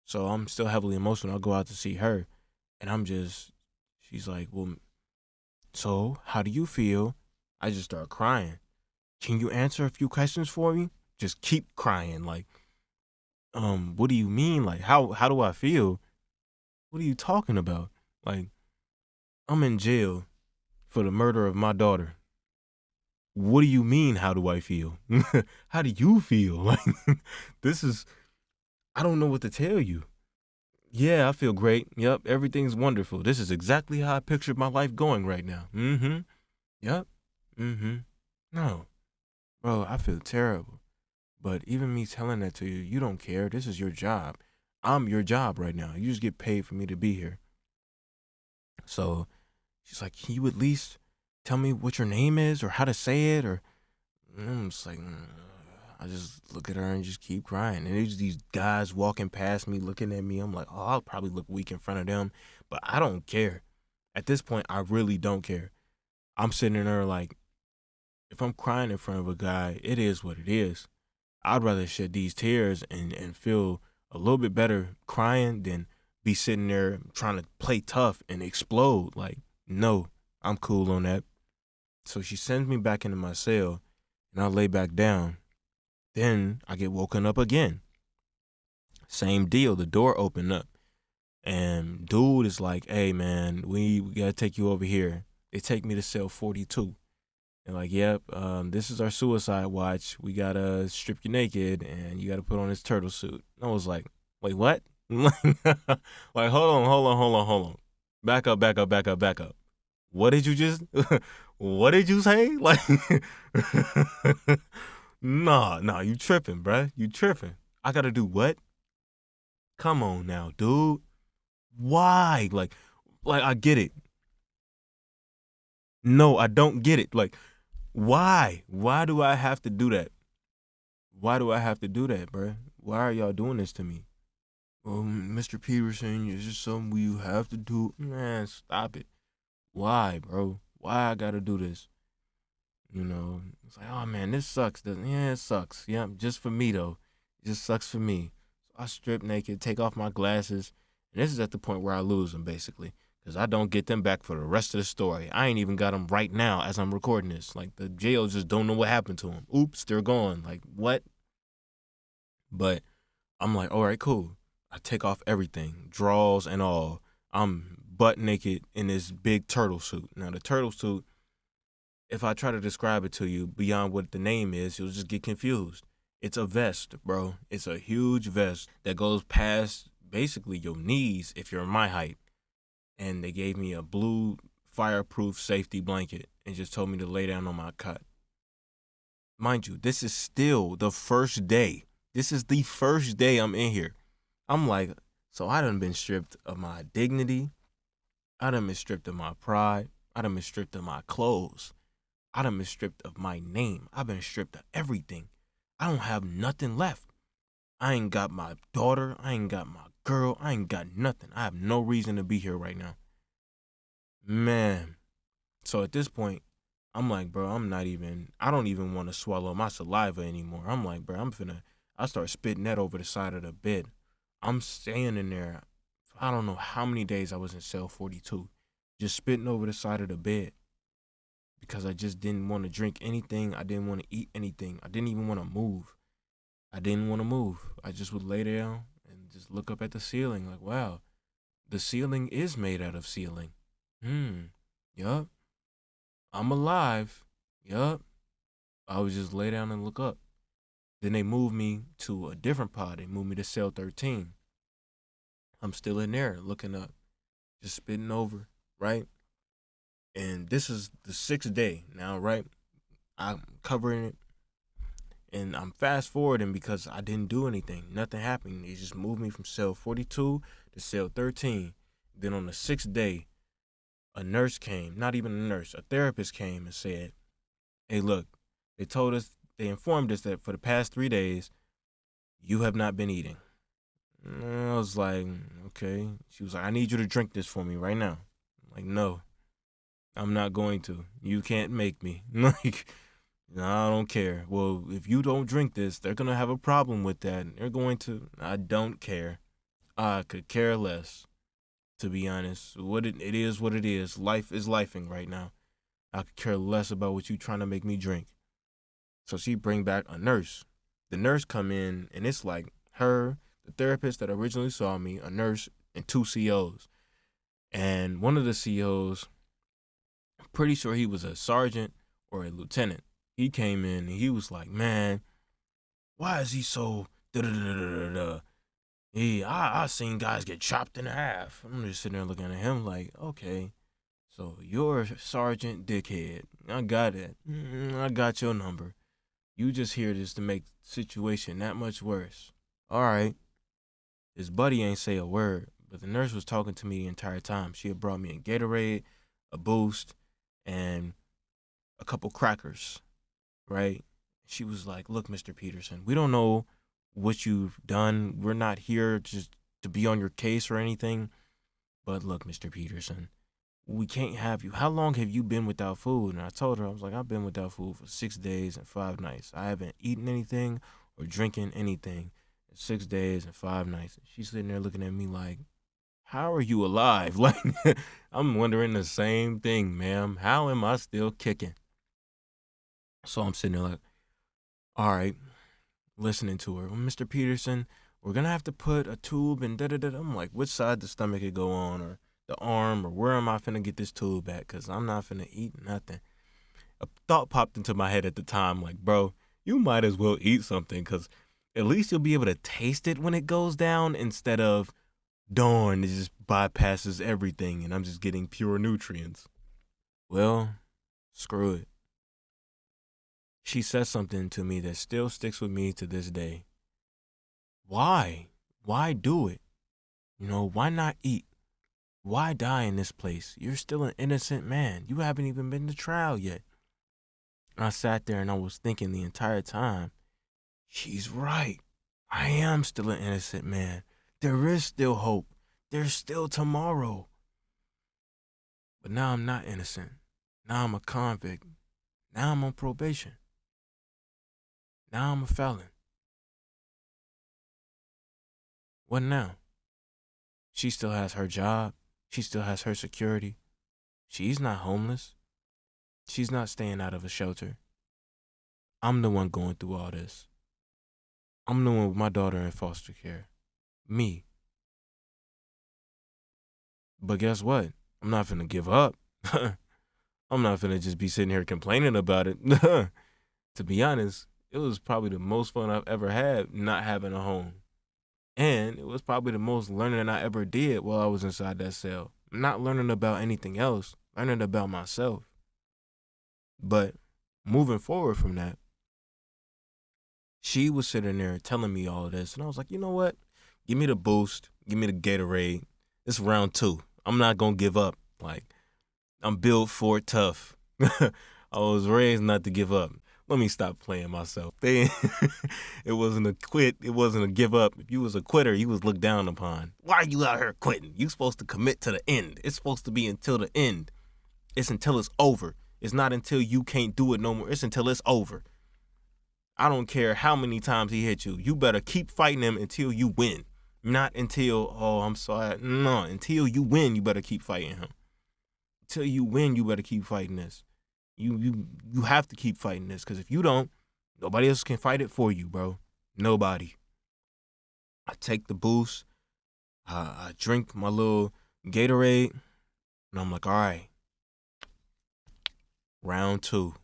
So I'm still heavily emotional. I go out to see her, and she's like, well, so how do you feel? I just start crying. Can you answer a few questions for me? Just keep crying. Like, what do you mean? Like, how do I feel? What are you talking about? Like, I'm in jail for the murder of my daughter. What do you mean? How do I feel? How do you feel? Like, this is, I don't know what to tell you. Yeah, I feel great. Yep, everything's wonderful. This is exactly how I pictured my life going right now. Mm-hmm. Yep. Mm-hmm. No, bro, I feel terrible. But even me telling that to you, you don't care. This is your job. I'm your job right now. You just get paid for me to be here. So she's like, can you at least tell me what your name is or how to say it? Or I'm just like, I just look at her and just keep crying. And there's these guys walking past me, looking at me. I'm like, oh, I'll probably look weak in front of them, but I don't care. At this point, I really don't care. I'm sitting there like, if I'm crying in front of a guy, it is what it is. I'd rather shed these tears and feel a little bit better crying than be sitting there trying to play tough and explode. Like, no, I'm cool on that. So she sends me back into my cell and I lay back down. Then I get woken up again. Same deal. The door opened up. And dude is like, hey, man, we got to take you over here. They take me to cell 42. And like, yep, this is our suicide watch. We got to strip you naked and you got to put on this turtle suit. I was like, wait, what? Like, hold on. Back up, back up, back up, back up. What did you just, what did you say? Like, nah, you tripping, bruh. You tripping. I got to do what? Come on now, dude. Why? Like I get it. No, I don't get it. Like, why? Why do I have to do that? Why do I have to do that, bruh? Why are y'all doing this to me? Mr. Peterson, is this something you have to do? Man, stop it. Why, bro? Why I gotta do this? You know, it's like, oh man, this sucks. Doesn't? Yeah, it sucks. Yeah, just for me though. It just sucks for me. So I strip naked, take off my glasses, and this is at the point where I lose them basically, because I don't get them back for the rest of the story. I ain't even got them right now as I'm recording this. Like the jail just don't know what happened to them. Oops, they're gone. Like what? But I'm like, all right, cool. I take off everything, drawers and all. I'm butt naked in this big turtle suit. Now the turtle suit, if I try to describe it to you beyond what the name is, you'll just get confused. It's a vest, bro. It's a huge vest that goes past basically your knees if you're my height. And they gave me a blue fireproof safety blanket and just told me to lay down on my cot. Mind you, this is still the first day. This is the first day I'm in here. I'm like, so I done been stripped of my dignity. I done been stripped of my pride. I done been stripped of my clothes. I done been stripped of my name. I've been stripped of everything. I don't have nothing left. I ain't got my daughter. I ain't got my girl. I ain't got nothing. I have no reason to be here right now. Man. So at this point, I'm like, bro, I don't even want to swallow my saliva anymore. I'm like, bro, I start spitting that over the side of the bed. I'm staying in there. I don't know how many days I was in cell 42, just spitting over the side of the bed because I just didn't want to drink anything. I didn't want to eat anything. I didn't even want to move. I didn't want to move. I just would lay down and just look up at the ceiling like, wow, the ceiling is made out of ceiling. Yup. I'm alive. Yup. I would just lay down and look up. Then they moved me to a different pod. They moved me to cell 13. I'm still in there looking up, just spitting over, right? And this is the 6th day now, right? I'm covering it and I'm fast forwarding because I didn't do anything. Nothing happened. They just moved me from cell 42 to cell 13. Then on the 6th day, a nurse came, not even a nurse, a therapist came and said, hey, look, they informed us that for the past 3 days, you have not been eating. And I was like, okay. She was like, I need you to drink this for me right now. I'm like, no, I'm not going to. You can't make me. Like, no, I don't care. Well, if you don't drink this, they're going to have a problem with that. They're going to, I don't care. I could care less, to be honest. It is what it is. Life is lifing right now. I could care less about what you trying to make me drink. So she bring back a nurse. The nurse come in and it's like her, the therapist that originally saw me, a nurse, and two COs. And one of the COs, I'm pretty sure he was a sergeant or a lieutenant. He came in and he was like, "Man, why is he so da da da da da?" Yeah, I seen guys get chopped in half. I'm just sitting there looking at him like, okay, so you're Sergeant Dickhead. I got it. I got your number. You just here just to make the situation that much worse. All right. His buddy ain't say a word, but the nurse was talking to me the entire time. She had brought me a Gatorade, a Boost, and a couple crackers, right? She was like, "Look, Mr. Peterson, we don't know what you've done. We're not here just to be on your case or anything. But look, Mr. Peterson, we can't have you. How long have you been without food?" And I told her, I was like, "I've been without food for 6 days and 5 nights. I haven't eaten anything or drinking anything in 6 days and 5 nights." And she's sitting there looking at me like, "How are you alive?" Like, I'm wondering the same thing, ma'am. How am I still kicking? So I'm sitting there like, all right, listening to her. "Well, Mr. Peterson, we're gonna have to put a tube in da da da." I'm like, which side the stomach could go on, or the arm, or where am I finna get this tube at? Cause I'm not finna eat nothing. A thought popped into my head at the time, like, bro, you might as well eat something, cause at least you'll be able to taste it when it goes down, instead of darn, it just bypasses everything, and I'm just getting pure nutrients. Well, screw it. She said something to me that still sticks with me to this day. Why? Why do it? Why not eat? Why die in this place? You're still an innocent man. You haven't even been to trial yet. And I sat there and I was thinking the entire time, she's right. I am still an innocent man. There is still hope. There's still tomorrow. But now I'm not innocent. Now I'm a convict. Now I'm on probation. Now I'm a felon. What now? She still has her job. She still has her security. She's not homeless. She's not staying out of a shelter. I'm the one going through all this. I'm the one with my daughter in foster care. Me. But guess what? I'm not finna give up. I'm not finna just be sitting here complaining about it. To be honest, it was probably the most fun I've ever had not having a home. And it was probably the most learning I ever did while I was inside that cell. Not learning about anything else, learning about myself. But moving forward from that, she was sitting there telling me all of this. And I was like, you know what? Give me the Boost. Give me the Gatorade. It's round two. I'm not going to give up. Like, I'm built for it tough. I was raised not to give up. Let me stop playing myself. It wasn't a quit. It wasn't a give up. If you was a quitter, you was looked down upon. Why are you out here quitting? You supposed to commit to the end. It's supposed to be until the end. It's until it's over. It's not until you can't do it no more. It's until it's over. I don't care how many times he hit you. You better keep fighting him until you win. Not until, oh, I'm sorry. No, until you win, you better keep fighting him. Until you win, you better keep fighting this. You have to keep fighting this, because if you don't, nobody else can fight it for you, bro. Nobody. I take the Boost. I drink my little Gatorade, and I'm like, all right, round two.